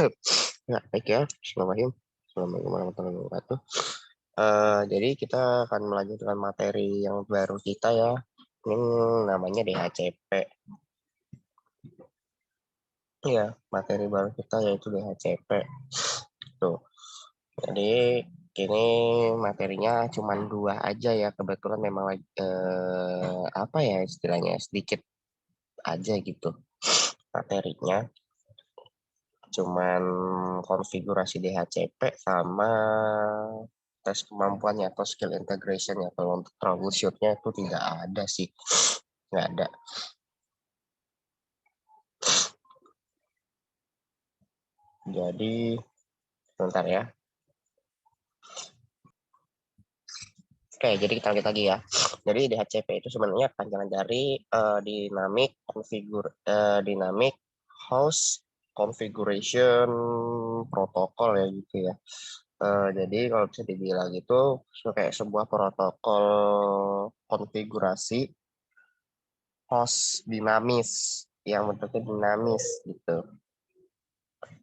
Ya, baik ya. Bismillahirrahmanirrahim. Assalamualaikum warahmatullahi wabarakatuh. Jadi kita akan melanjutkan materi yang baru kita ya. Ini namanya DHCP. Ya, materi baru kita yaitu DHCP. Tuh. Jadi ini materinya cuma 2 aja ya. Kebetulan memang lagi apa ya istilahnya sedikit aja gitu materinya. Cuman konfigurasi DHCP sama tes kemampuannya atau skill integration ya. Kalau untuk troubleshootnya itu tidak ada sih, nggak ada. Jadi sebentar ya. Oke, jadi kita lanjut lagi ya. Jadi DHCP itu sebenarnya panjangan dari dynamic host configuration protocol ya gitu ya. Jadi kalau bisa dibilang itu kayak sebuah protokol konfigurasi host dinamis yang bentuknya dinamis gitu.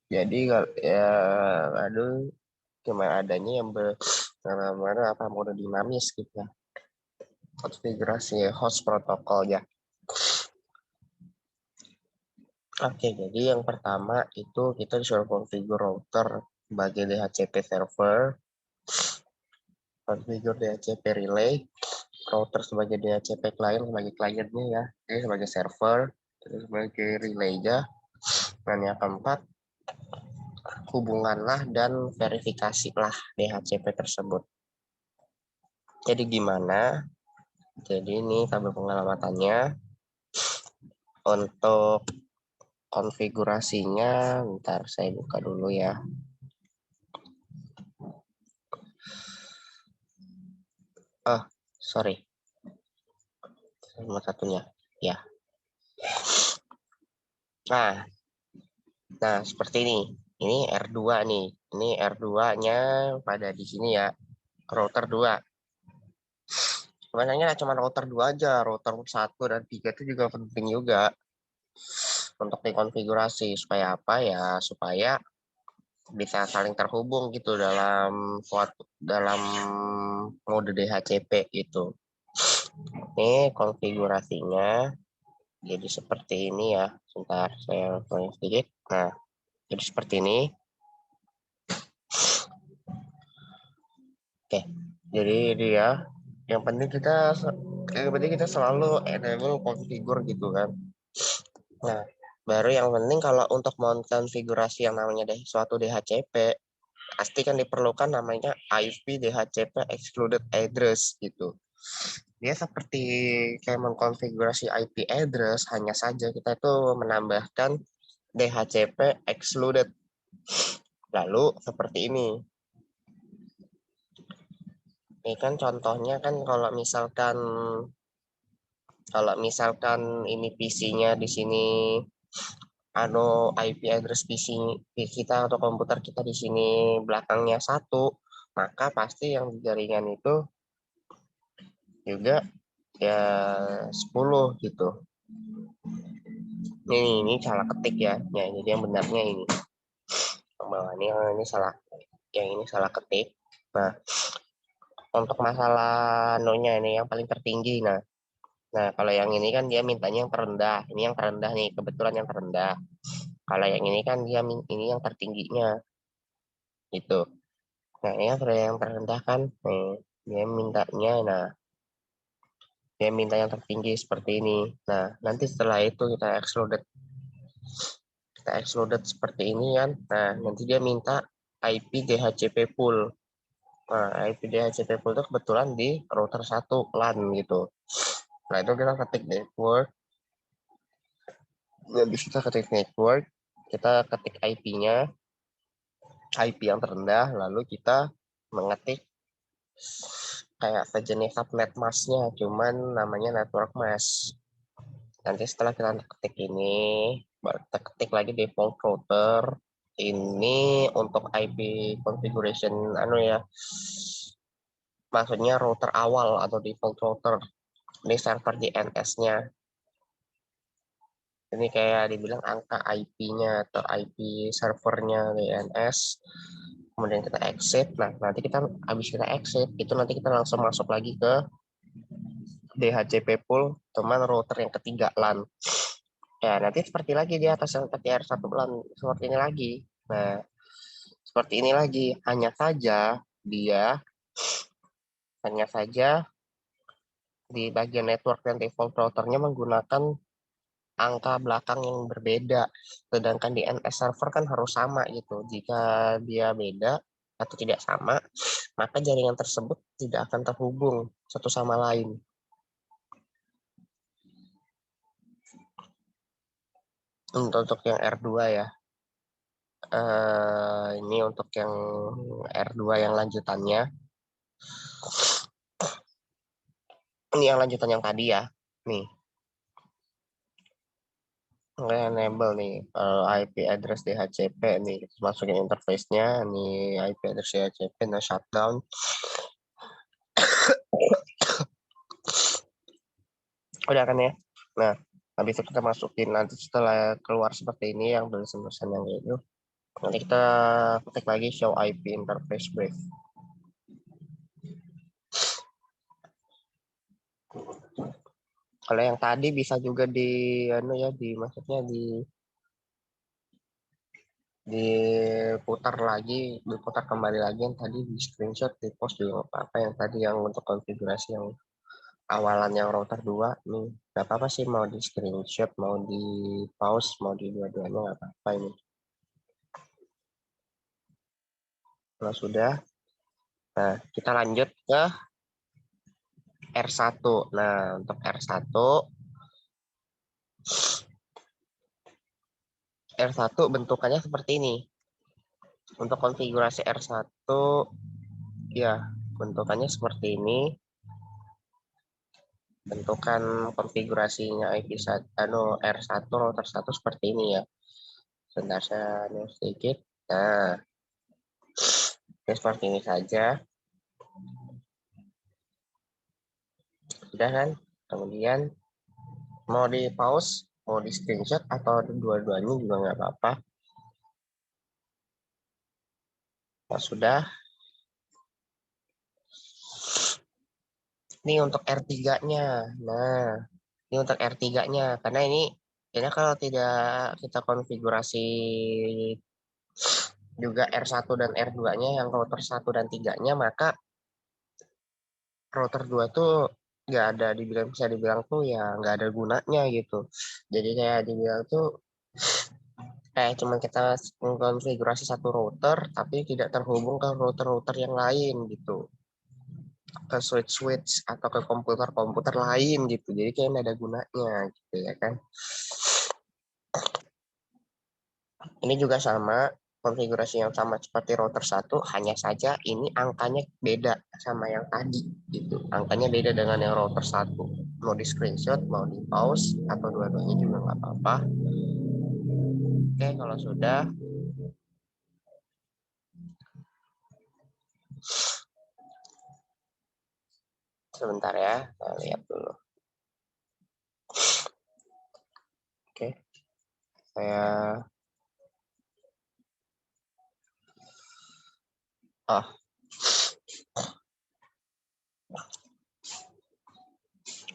Jadi ya aduh cuma adanya yang mana apa mode dinamis gitu ya. Konfigurasi host protokol ya. Oke, jadi yang pertama itu kita disuruh configure router sebagai DHCP server, configure DHCP relay, router sebagai DHCP client sebagai kliennya ya, jadi sebagai server, terus sebagai relay-nya. Dan yang keempat, hubunganlah dan verifikasilah DHCP tersebut. Jadi gimana? Jadi ini tabel pengalamannya untuk konfigurasinya. Bentar saya buka dulu ya. Sorry. Nomor satunya. Ya. Nah, seperti ini. Ini R2 nih. Ini R2-nya pada di sini ya. Router 2. Sebenarnya cuma router 2 aja. Router 1 dan 3 itu juga penting juga untuk dikonfigurasi. Supaya apa ya? Supaya bisa saling terhubung gitu dalam mode DHCP gitu. Ini konfigurasinya jadi seperti ini ya. Sebentar saya tulis sedikit. Nah, jadi seperti ini. Oke, jadi dia yang penting kita selalu enable configure gitu kan. Nah, baru yang penting kalau untuk konfigurasi yang namanya suatu DHCP pasti kan diperlukan namanya IP DHCP excluded address gitu. Dia seperti kayak mengkonfigurasi IP address, hanya saja kita itu menambahkan DHCP excluded. Lalu seperti ini. Ini kan contohnya kan kalau misalkan ini PC-nya di sini IP address PC kita atau komputer kita di sini belakangnya 1, maka pasti yang di jaringan itu juga ya 10 gitu. Ini salah ketik ya. Ya, jadi yang benarnya ini. Bawah ini salah. Yang ini salah ketik. Nah, untuk masalah no-nya ini yang paling tertinggi. Nah, kalau yang ini kan dia mintanya yang terendah. Ini yang terendah nih, kebetulan yang terendah. Kalau yang ini kan ini yang tertingginya. Gitu. Nah, ini yang terendah kan. Nih, dia minta yang tertinggi seperti ini. Nah, nanti setelah itu kita excluded seperti ini kan. Nah, nanti dia minta IP DHCP pool. Nah, IP DHCP pool itu kebetulan di router 1 LAN gitu. Nah, itu kita ketik network. Habis kita ketik network, kita ketik IP-nya, IP yang terendah, lalu kita mengetik kayak sejenis subnet mask-nya, cuman namanya network mask. Nanti setelah kita ketik ini, baru kita ketik lagi default router. Ini untuk IP configuration maksudnya router awal atau default router. Ini server DNS-nya. Ini kayak dibilang angka IP-nya atau IP servernya DNS. Kemudian kita exit. Nah, nanti habis kita exit, itu nanti kita langsung masuk lagi ke DHCP pool, teman router yang ketiga LAN. Ya, nanti seperti lagi di atas seperti R1 LAN, seperti ini lagi. Nah, seperti ini lagi. Hanya saja di bagian network dan default routernya menggunakan angka belakang yang berbeda. Sedangkan di NS server kan harus sama gitu. Jika dia beda atau tidak sama, maka jaringan tersebut tidak akan terhubung satu sama lain. Untuk yang R2 ya. Ini untuk yang R2 yang lanjutannya. Ini yang lanjutan yang tadi ya. Nih, enable nih IP address DHCP nih, masukin interface-nya nih IP address DHCP, nah shutdown. Udah kan ya. Nah, habis itu kita masukin, nanti setelah keluar seperti ini yang tulisan-tulisan yang itu, nanti kita ketik lagi show IP interface brief. Kalau yang tadi bisa juga maksudnya diputar kembali lagi yang tadi di screenshot, di post juga apa yang tadi yang untuk konfigurasi yang awalan yang router 2 nih, nggak apa-apa sih mau di screenshot, mau di pause, mau di dua-duanya nggak apa-apa ini. Kalau sudah, nah kita lanjut ke R1. Nah, untuk R1 bentukannya seperti ini. Untuk konfigurasi R1 ya bentukannya seperti ini. Bentukan konfigurasinya R1 router 1 seperti ini ya. Sebentar saya sedikit. Nah, seperti ini saja. Sudah kan? Kemudian mau di pause, mau di screenshot atau dua-duanya juga nggak apa-apa. Nah, sudah. Ini untuk R3-nya. Nah, ini untuk R3-nya. Karena ini kalau tidak kita konfigurasi juga R1 dan R2-nya yang router 1 dan 3-nya, maka router 2 tuh nggak ada, bisa dibilang tuh ya nggak ada gunanya gitu. Jadi kayak dibilang tuh kayak cuma kita mengkonfigurasi satu router tapi tidak terhubung ke router-router yang lain gitu, ke switch atau ke komputer-komputer lain gitu. Jadi kayak nggak ada gunanya gitu ya kan. Ini juga sama, konfigurasi yang sama seperti router 1, hanya saja ini angkanya beda sama yang tadi gitu. Angkanya beda dengan yang router 1. Mau di screenshot, mau di pause atau dua-duanya juga nggak apa-apa. Oke, kalau sudah, sebentar ya, kita lihat dulu. Oke, saya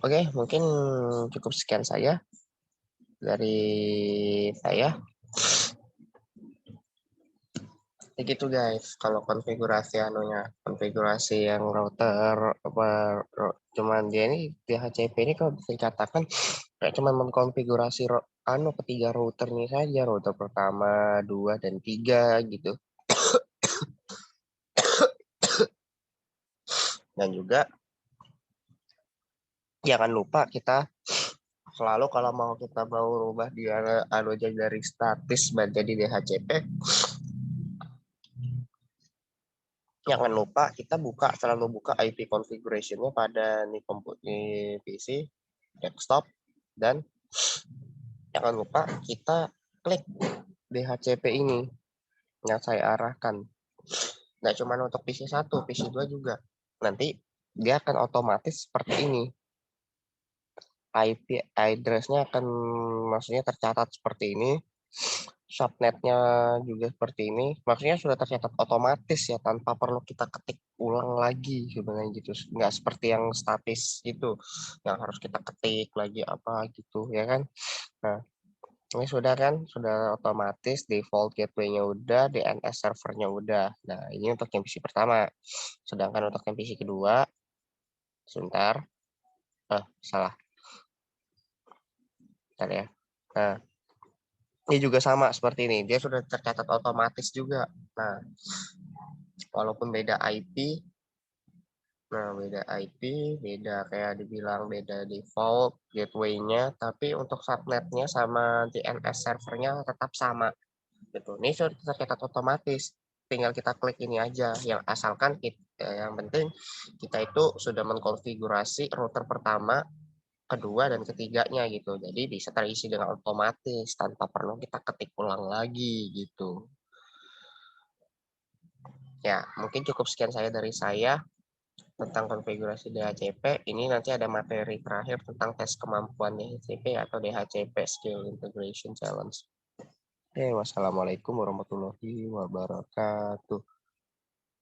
Oke, mungkin cukup sekian saja dari saya. Ya gitu guys, kalau konfigurasi yang router cuman dia ini DHCP ini kalau bisa dikatakan kayak cuman mengkonfigurasi ketiga router ini saja, router pertama, 2 dan 3 gitu. Dan juga jangan lupa kita selalu kalau kita mau rubah dia dari statis menjadi DHCP, jangan lupa kita selalu buka IP configuration-nya pada nih PC, desktop, dan jangan lupa kita klik DHCP ini yang saya arahkan. Nggak cuma untuk PC 1, PC 2 juga. Nanti dia akan otomatis seperti ini. IP address-nya akan maksudnya tercatat seperti ini, subnet-nya juga seperti ini, maksudnya sudah tercatat otomatis ya tanpa perlu kita ketik ulang lagi sebenarnya gitu, nggak seperti yang statis gitu, yang harus kita ketik lagi apa gitu ya kan. Nah, ini sudah kan, sudah otomatis default gateway-nya udah, DNS servernya udah. Nah, ini untuk yang PC pertama. Sedangkan untuk yang PC kedua, sebentar, salah, bentar ya. Nah, ini juga sama seperti ini, dia sudah tercatat otomatis juga. Nah, walaupun beda IP, beda kayak dibilang beda default gateway-nya, tapi untuk subnet-nya sama DNS servernya tetap sama gitu. Ini sudah tercatat otomatis. Tinggal kita klik ini aja. Yang asalkan yang penting kita itu sudah mengkonfigurasi router pertama, kedua, dan ketiganya gitu. Jadi bisa terisi dengan otomatis tanpa perlu kita ketik ulang lagi gitu. Ya, mungkin cukup sekian dari saya tentang konfigurasi DHCP. Ini nanti ada materi terakhir tentang tes kemampuan DHCP atau DHCP Skill Integration Challenge. Oke, wassalamualaikum warahmatullahi wabarakatuh.